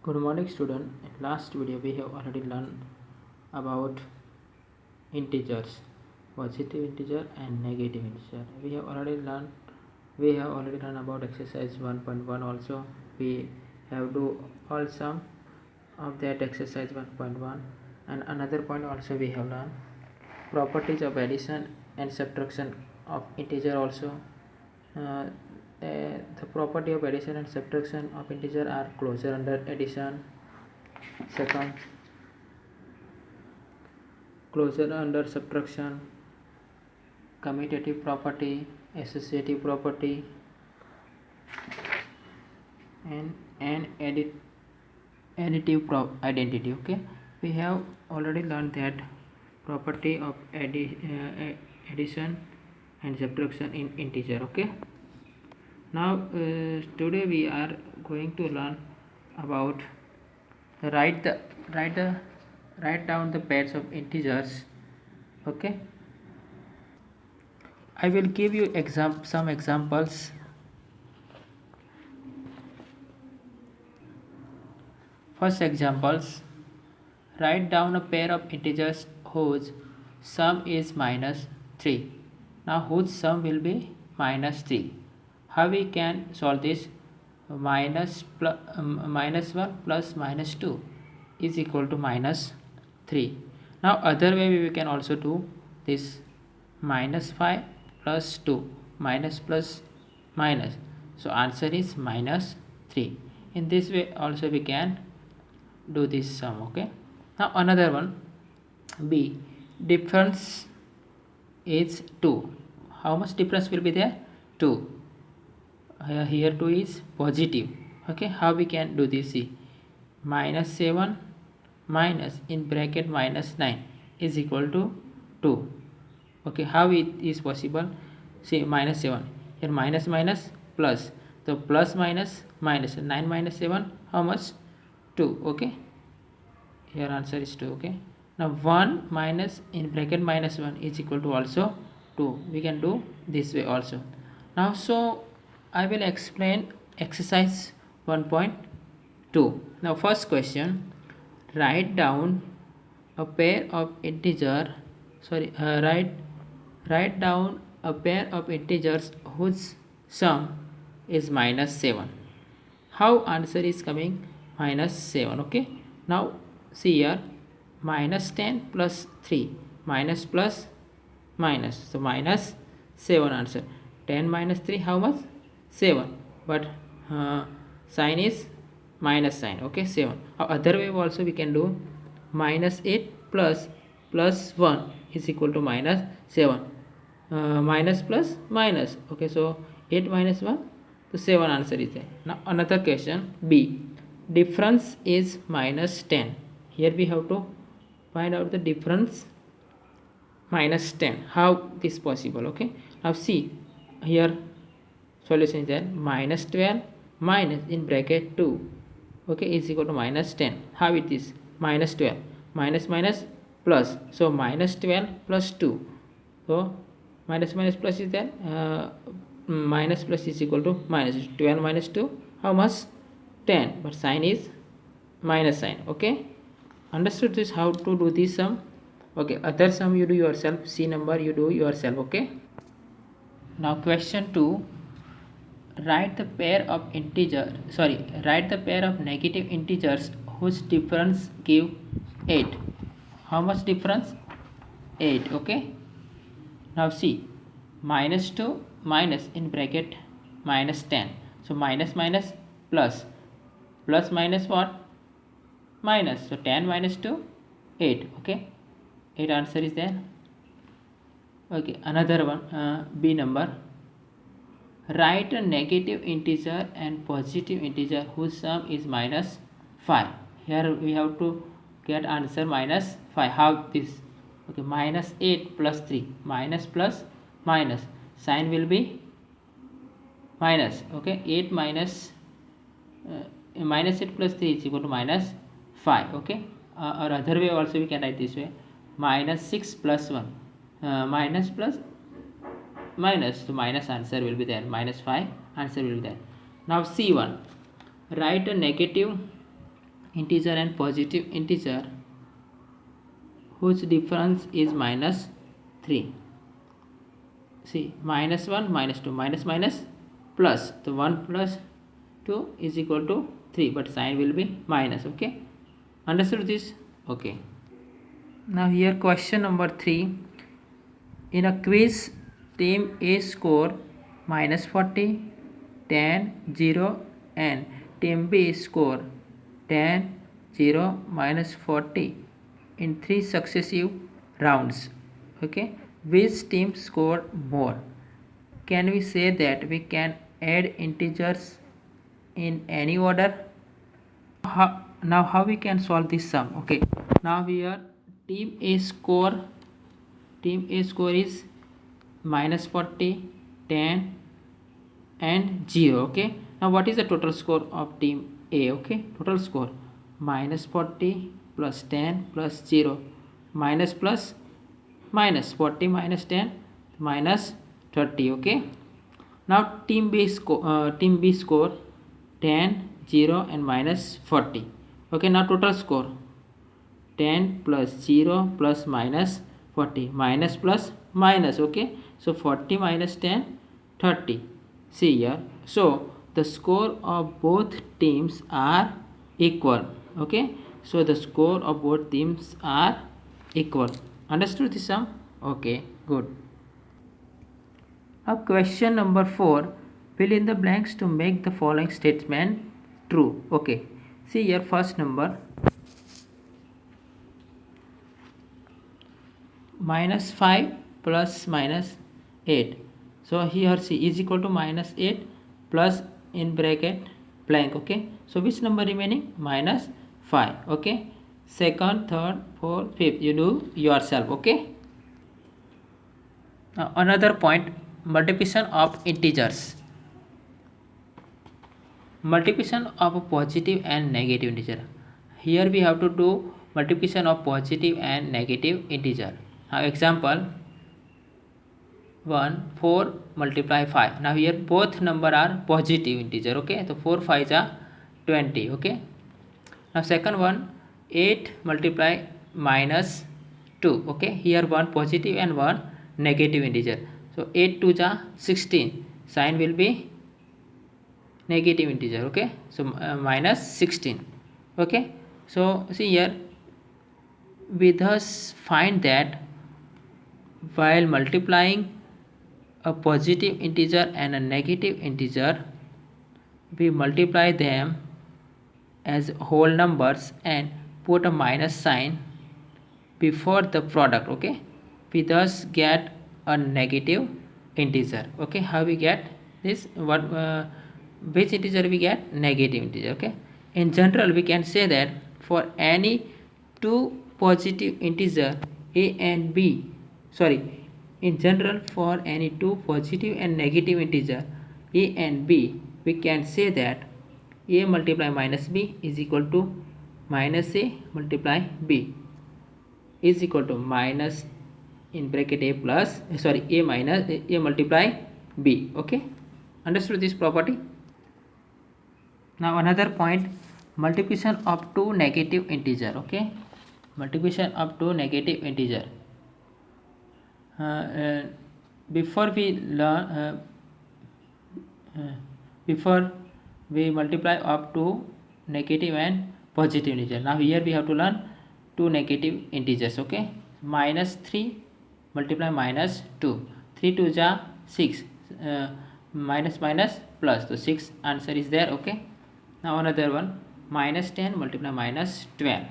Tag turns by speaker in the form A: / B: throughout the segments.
A: Good morning student. In last video we have already learned about integers, positive integer and negative integer. We have already learned about exercise 1.1 also. We have do all sum of that exercise 1.1, and another point also we have learned properties of addition and subtraction of integer also. uh, the property of addition and subtraction of integer are closure under addition. Second, closure under subtraction, commutative property, associative property, and additive identity. Okay, we have already learned that property of addition and subtraction in integer. Okay, now today we are going to learn about write down the pairs of integers. Okay, I will give you some examples. First examples, write down a pair of integers whose sum is minus 3. Now whose sum will be minus 3. How we can solve this? Minus 1 plus minus 2 is equal to minus 3. Now other way we can also do this, minus 5 plus 2, minus plus minus. So answer is minus 3. In this way also we can do this sum. Okay, now another one, B, difference is 2. How much difference will be there? 2. Here 2 is positive. Okay, how we can do this? See, minus 7 minus in bracket minus 9 is equal to 2. Okay, how it is possible? See, minus 7 here, minus minus plus, so plus minus minus, 9 minus 7 how much? 2. Okay, here answer is 2. Okay, now 1 minus in bracket minus 1 is equal to also 2. We can do this way also. Now so I will explain exercise 1.2. now first question, write down a pair of integer write down a pair of integers whose sum is minus 7. How answer is coming? Minus 7. Okay, now see here, minus 10 plus 3, minus plus minus, so minus 7 answer. 10 minus 3 how much? 7, but sign is minus sign. Okay, 7. Other way also we can do, minus 8 plus 1 is equal to minus 7. Minus plus minus. Okay, so 8 minus 1, so 7 answer is there. Now another question, B, difference is minus 10. Here we have to find out the difference minus 10. How this possible? Okay, now see here, solution is there, minus 12 minus in bracket 2, okay, is equal to minus 10. How it is? Minus 12 minus minus plus, so minus 12 plus 2, so minus minus plus is there, minus plus is equal to minus 12 minus 2 how much? 10, but sign is minus sign. Okay, understood this how to do this sum? Okay, other sum you do yourself, C number you do yourself. Okay, now question 2, write the pair of negative integers whose difference give 8. How much difference? 8. Okay, now see, minus 2 minus in bracket minus 10, so minus minus plus, plus minus what? Minus, so 10 minus 2, 8. Okay, 8 answer is there. Okay, another one, B number, write a negative integer and positive integer whose sum is minus 5. Here we have to get answer minus 5. How this? Okay, minus 8 plus 3, minus plus minus, sign will be minus. Okay, 8 minus minus 8 plus 3 is equal to minus 5. Okay, or other way also we can write this way, minus 6 plus 1, minus plus minus, so minus answer will be there, minus 5 answer will be there. Now C1, write a negative integer and positive integer whose difference is minus 3. See, minus 1 minus 2 minus minus plus, the 1 plus 2 is equal to 3, but sign will be minus. Okay, understood this? Okay, now here question number 3. In a quiz, team A score minus 40, 10, 0 and team B score 10, 0, minus 40 in 3 successive rounds. Okay, which team scored more? Can we say that we can add integers in any order? Now how we can solve this sum? Okay, now here team A score is minus 40, 10 and 0. Okay, now what is the total score of team A? Okay, total score minus 40 plus 10 plus 0 minus plus minus 40 minus 10 minus 30. Okay, now team B score 10, 0 and minus 40. Okay, now total score 10 plus 0 plus minus 40 minus plus minus. Okay, so 40 minus 10, 30. See here, so the score of both teams are equal. Okay, so the score of both teams are equal. Understood this sum? Okay, good. Now question number 4. Fill in the blanks to make the following statement true. Okay, see here, first number minus 5 plus minus 8. So here C is equal to minus 8 plus in bracket blank. Okay, so which number remaining? Minus 5. Okay, second, third, fourth, fifth, you do yourself. Okay, now another point, multiplication of integers. Multiplication of a positive and negative integer. Here we have to do multiplication of positive and negative integer. Now example 1, 4 multiply 5. Now here both number are positive integer. Okay, so 4 5s are 20. Okay, now second one, 8 multiply minus 2. Okay, here one positive and one negative integer. So 8 2s are 16. Sign will be negative integer. Okay, so minus 16. Okay, so see here, we thus find that while multiplying a positive integer and a negative integer, we multiply them as whole numbers and put a minus sign before the product. Okay, we thus get a negative integer. Okay, how we get this? Which integer we get? Negative integer. Okay, in general we can say that for any two positive integer a and b, in general for any two positive and negative integer a and b, we can say that a multiply minus b is equal to minus a multiply b is equal to minus in bracket a plus a minus a multiply b. Okay, understood this property? Now another point, multiplication of two negative integer. Okay, multiplication of two negative integer. Before we multiply up to negative and positive integer. Now here we have to learn two negative integers. Okay, minus 3 multiply minus 2. 3 2s are 6. Minus minus plus, so 6 answer is there. Okay, now another one, minus 10 multiply minus 12.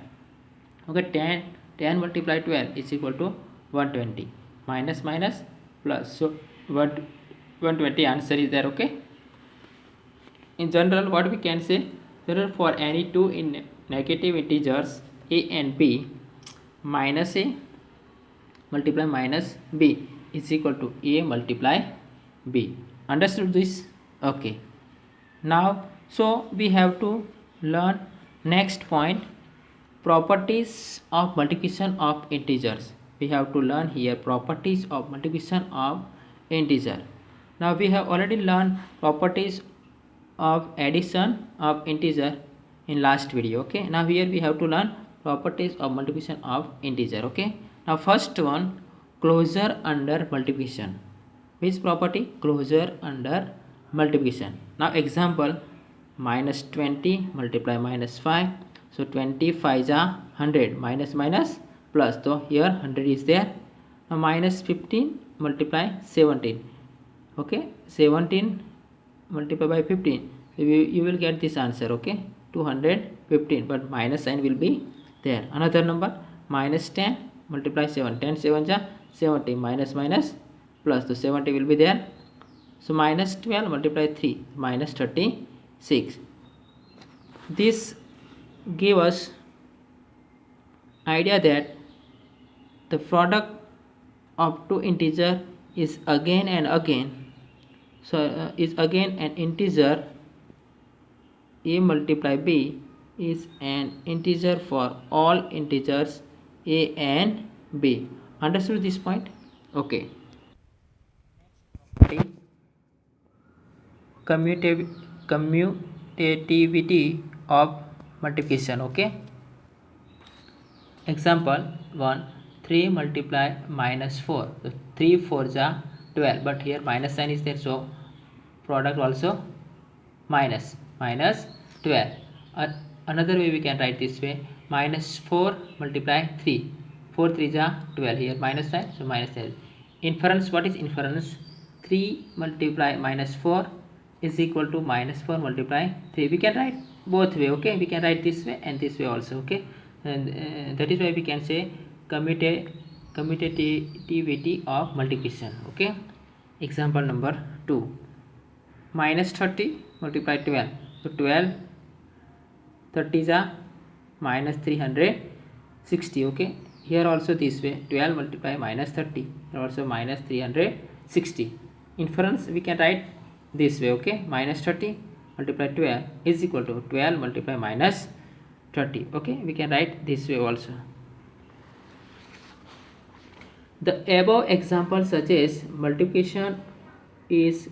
A: Okay, 10 multiply 12 is equal to 120. Minus minus plus, so 120 answer is there. Okay, in general what we can say, for any two in negative integers a and b, minus a multiply minus b is equal to a multiply b. Understood this? Okay, now so we have to learn next point, properties of multiplication of integers. We have to learn here properties of multiplication of integer. Now we have already learned properties of addition of integer. in last video. Okay, now here we have to learn properties of multiplication of integer. Okay, now first one, closure under multiplication. Which property? Closure under multiplication. Now example, minus 20 multiply minus 5, so 25 is 100, minus minus plus, so here 100 is there. Now minus 15 multiply 17, okay, 17 multiply by 15, so you will get this answer, okay, 215, but minus sign will be there. Another number, minus 10 multiply 7, 10 7 ja 70, minus minus plus, so 70 will be there. So minus 12 multiply 3, minus 36. This give us idea that the product of two integer is again and again, so is again an integer. A multiply b is an integer for all integers a and b. Understood this point? Okay. Commutativity of multiplication. Okay, example 1, 3 multiply minus 4, so 3 4 are 12, but here minus sign is there, so product also minus 12. Another way we can write this way, minus 4 multiply 3, 4 3 are 12, here minus sign, so minus 12. Inference, what is inference? 3 multiply minus 4 is equal to minus 4 multiply 3. We can write both way, okay, we can write this way and this way also, okay, and that is why we can say commutativity of multiplication. Okay, example number 2, minus 30 multiply 12, so 12 30 is minus 360, okay, here also this way, 12 multiply minus 30, here also minus 360. Inference we can write this way, okay, minus 30 multiply 12 is equal to 12 multiply minus 30, okay, we can write this way also. The above example suggests multiplication is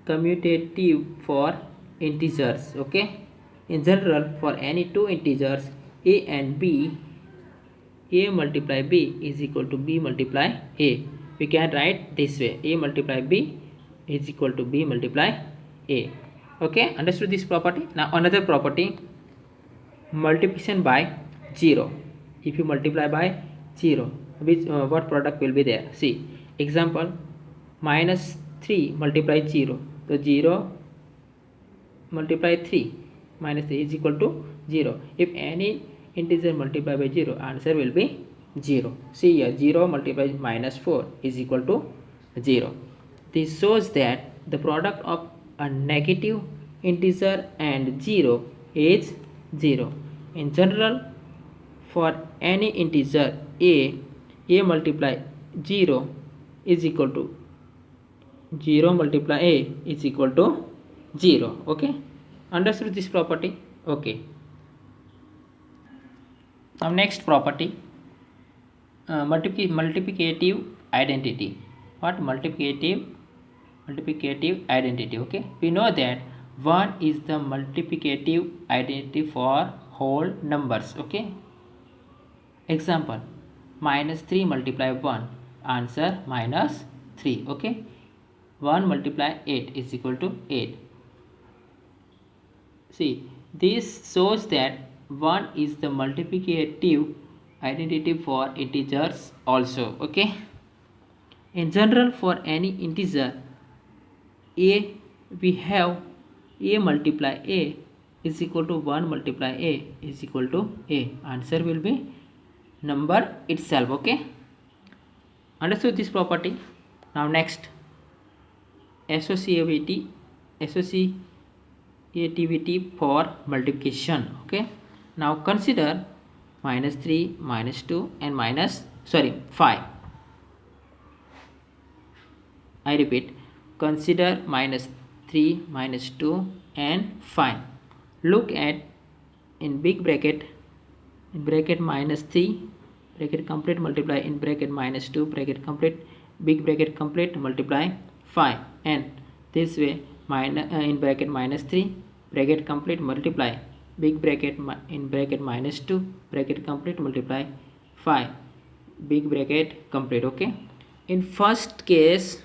A: commutative for integers. Okay, in general, for any two integers a and b, a multiply b is equal to b multiply a. We can write this way, a multiply b is equal to b multiply a. Okay, understood this property? Now another property, multiplication by 0. If you multiply by 0, which what product will be there? See, example, minus 3 multiply 0, so 0 multiply 3, minus 3 is equal to 0. If any integer multiply by 0, answer will be 0. See here, 0 multiplied minus 4 is equal to 0. This shows that the product of a negative integer and 0 is 0. In general, for any integer a multiply 0 is equal to 0 multiply a is equal to 0. Okay, understood this property? Okay. Now next property, multiplicative identity. What? Multiplicative identity. Okay, we know that 1 is the multiplicative identity for whole numbers. Okay, example, minus 3 multiply 1, answer minus 3. Okay, 1 multiply 8 is equal to 8. See, this shows that 1 is the multiplicative identity for integers also. Okay, in general, for any integer a, we have a multiply a is equal to 1 multiply a is equal to a. Answer will be number itself. Okay, understood this property? Now next, associativity for multiplication. Okay, now consider minus 3, minus 2 and 5. I repeat, consider minus 3, minus 2 and 5. Look at in big bracket, in bracket minus 3, bracket complete, multiply in bracket minus 2, bracket complete, big bracket complete, multiply 5, and this way minus in bracket minus 3, bracket complete, multiply big bracket in bracket minus 2 bracket complete multiply 5 big bracket complete. Okay, in first case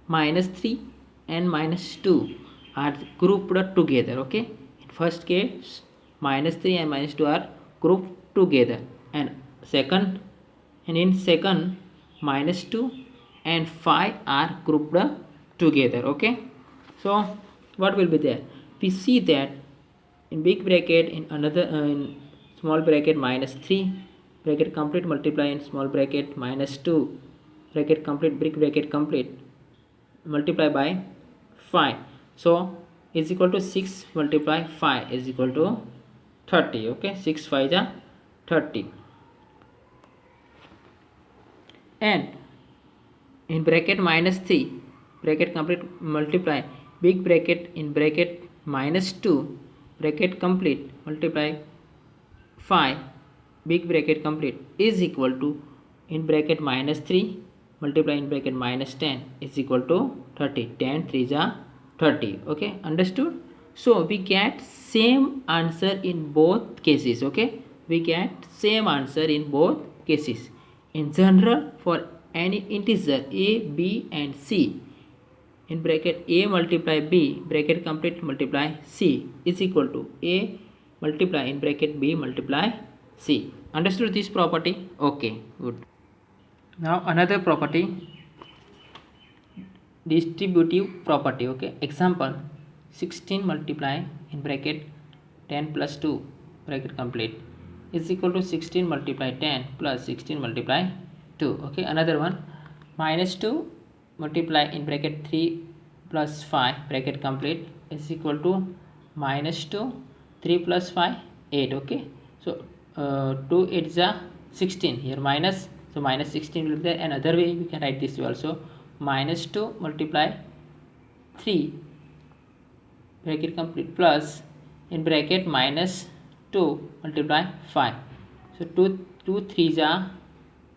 A: minus 3 and minus 2 are grouped together. Okay, in first case minus 3 and minus 2 are grouped together, and in second minus 2 and 5 are grouped together. Okay, so what will be there? We see that in big bracket in another in small bracket minus 3 bracket complete multiply in small bracket minus 2 bracket complete big bracket complete multiply by 5, so is equal to 6 multiply 5 is equal to 30. Okay, 6 5 is 30, and in bracket minus 3 bracket complete multiply big bracket in bracket minus 2 bracket complete multiply 5 big bracket complete is equal to in bracket minus 3 multiply in bracket minus 10 is equal to 30. 10 3 is 30. Okay, understood? So we get same answer in both cases. Okay, we get same answer in both cases. In general, for any integer a, b and c, in bracket a multiply b bracket complete multiply c is equal to a multiply in bracket b multiply c. Understood this property? Okay, good. Now another property, distributive property. Okay, example 16 multiply in bracket 10 plus 2 bracket complete is equal to 16 multiply 10 plus 16 multiply 2. Okay, another one minus 2 multiply in bracket 3 plus 5 bracket complete is equal to minus 2 3 plus 5 8. Okay, so 2 8 is 16 here minus, so minus 16 will be there. Another way we can write this way also, minus 2 multiply 3 bracket complete plus in bracket minus 2 multiply 5, so 2 3 is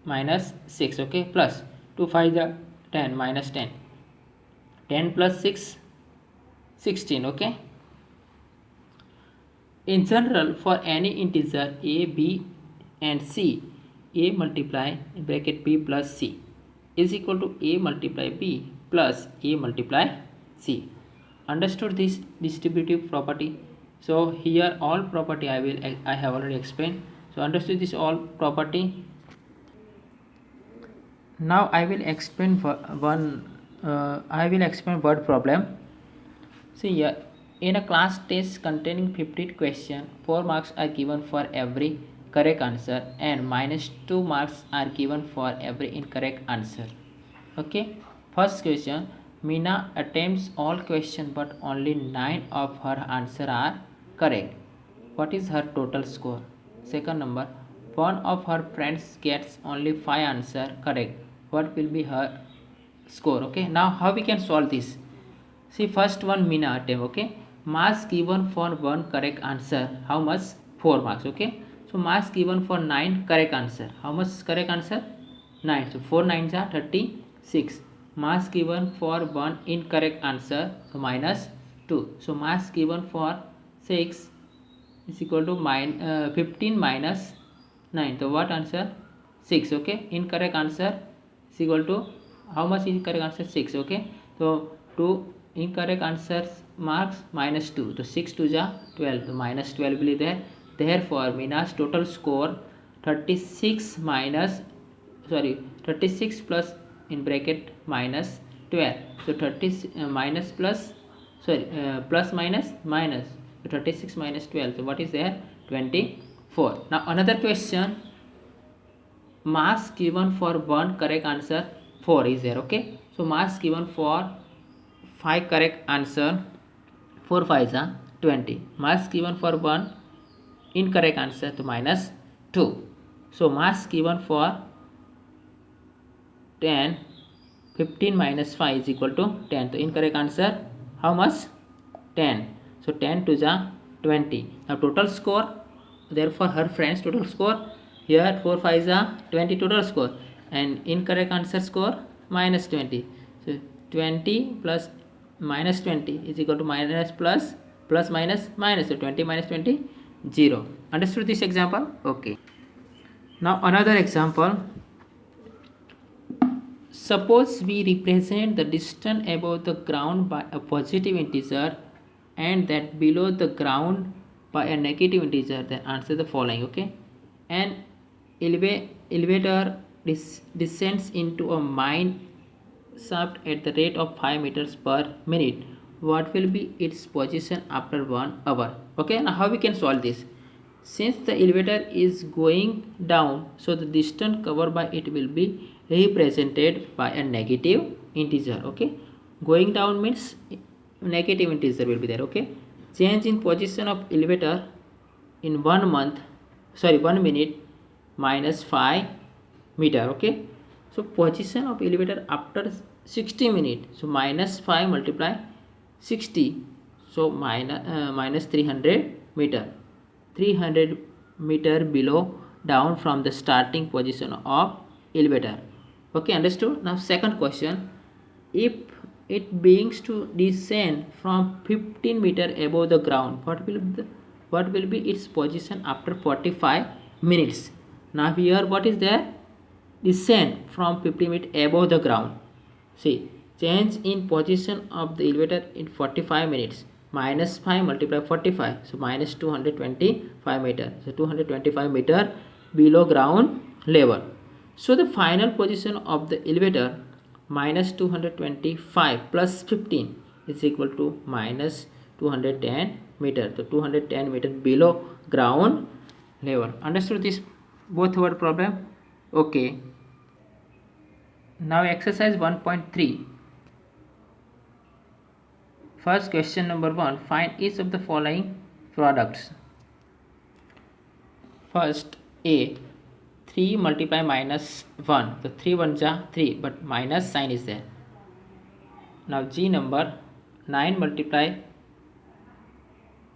A: minus 6. Okay, plus 2 5 is 10 minus 10, 10 plus 6 16. Okay, in general, for any integer a, b and c, a multiply in bracket b plus c is equal to a multiply b plus a multiply c. Understood this distributive property? So here all property I have already explained. So understood this all property. Now I will explain word problem. See here, in a class test containing 50 questions, 4 marks are given for every correct answer and minus 2 marks are given for every incorrect answer. Okay, first question, Meena attempts all questions but only 9 of her answers are correct. What is her total score? Second number, one of her friends gets only 5 answers correct. What will be her score? Okay, now how we can solve this? See, first one Meena attempt. Okay, marks given for one correct answer, how much? 4 marks. Okay, so marks given for 9 correct answer, how much correct answer? 9. So 4 9s are 36. Marks given for one incorrect answer, so minus 2. So marks given for 6 is equal to 15 minus 9. So what answer? 6. Okay, incorrect answer is equal to how much? Incorrect answer 6. Okay, so 2 incorrect answers marks minus 2. So 6 to 12. So minus 12 will be there. Therefore Meena's total score 36 plus in bracket minus 12. So 30 minus plus plus minus minus, so 36 minus 12, so what is there? 24. Now another question, marks given for one correct answer 4 is there. Okay, so marks given for 5 correct answer, 4 5 is 20. Marks given for one incorrect answer, to minus 2. So marks given for 10, 15 minus 5 is equal to 10. So incorrect answer how much? 10. So 10 to the 20. Now total score, therefore her friends total score, here 4 5 is 20 total score, and incorrect answer score minus 20. So 20 plus minus 20 is equal to minus plus plus minus minus, so 20 minus 20 0. Understood this example? Okay. Now another example. Suppose we represent the distance above the ground by a positive integer and that below the ground by a negative integer. Then answer the following. Okay. An elevator descends into a mine shaft at the rate of 5 meters per minute. What will be its position after 1 hour? Okay. Now how we can solve this? Since the elevator is going down, so the distance covered by it will be represented by a negative integer. Okay, going down means negative integer will be there. Okay, change in position of elevator in 1 minute minus 5 meter. Okay, so position of elevator after 60 minutes, so minus 5 multiply 60, so minus 300 meter. 300 meter below down from the starting position of elevator. Okay, understood? Now second question, if it begins to descend from 15 meter above the ground, what will be its position after 45 minutes? Now here what is there? Descend from 50 meter above the ground. See, change in position of the elevator in 45 minutes. Minus 5 multiply 45, so minus 225 meter, so 225 meter below ground level. So the final position of the elevator minus 225 plus 15 is equal to minus 210 meter, so 210 meter below ground level. Understood this both word problem? Okay. Now exercise 1.3. First question number 1, find each of the following products. First A, 3 multiply minus 1, so 3 1s are 3 but minus sign is there. Now G number, 9 multiply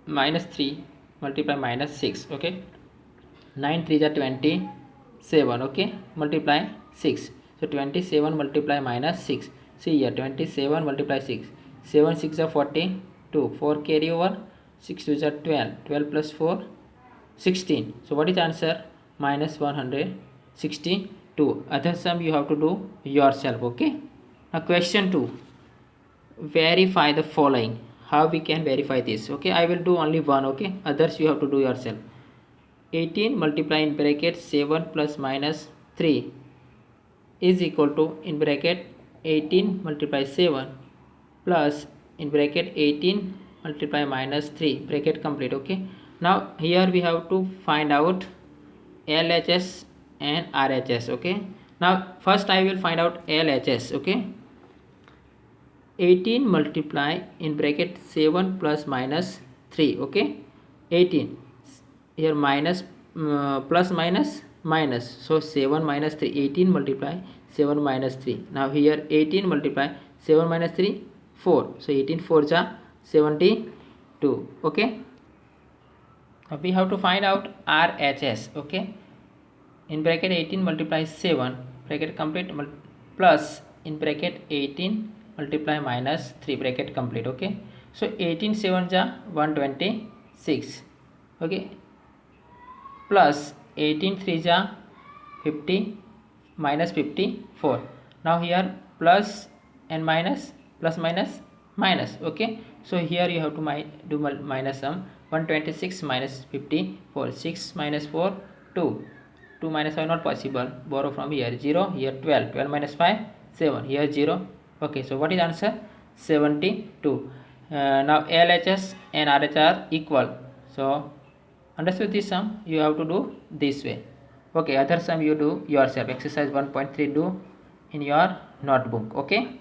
A: minus 3 multiply minus 6. Okay, 9 3s are 27. Okay, multiply 6, so 27 multiply minus 6. See here, 27 multiply 6, 7 6 are 42, 4 carry over, 6 2 are 12, 12 plus 4 16. So what is the answer? Minus 162. Other sum you have to do yourself. Okay. Now question 2, verify the following. How we can verify this? Okay, I will do only one. Okay, others you have to do yourself. 18 multiply in bracket 7 plus minus 3 is equal to in bracket 18 multiply 7 plus in bracket 18 multiply minus 3, bracket complete. Okay, now here we have to find out LHS and RHS. Okay, now first I will find out LHS. Okay, 18 multiply in bracket 7 plus minus 3. Okay, 18 here minus plus minus minus, so 7 minus 3, 18 multiply 7 minus 3. Now here 18 multiply 7 minus 3, 4, so 18 4s are 72. Okay, now we have to find out RHS. Okay, in bracket 18 multiply 7, bracket complete, plus in bracket 18 multiply minus 3, bracket complete. Okay, so 18 7s are 126. Okay, plus 18 3s are 50 minus 54. Now here plus and minus, plus minus minus. Okay, so here you have to do minus sum. 126 minus 54, 6 minus 4 2, 2 minus 5 not possible, borrow from here, 0 here 12, 12 minus 5 7, here 0. Okay, so what is answer? 72. Now LHS and RH are equal, so understood this sum you have to do this way. Okay, other sum you do yourself. Exercise 1.3 do in your notebook. Okay.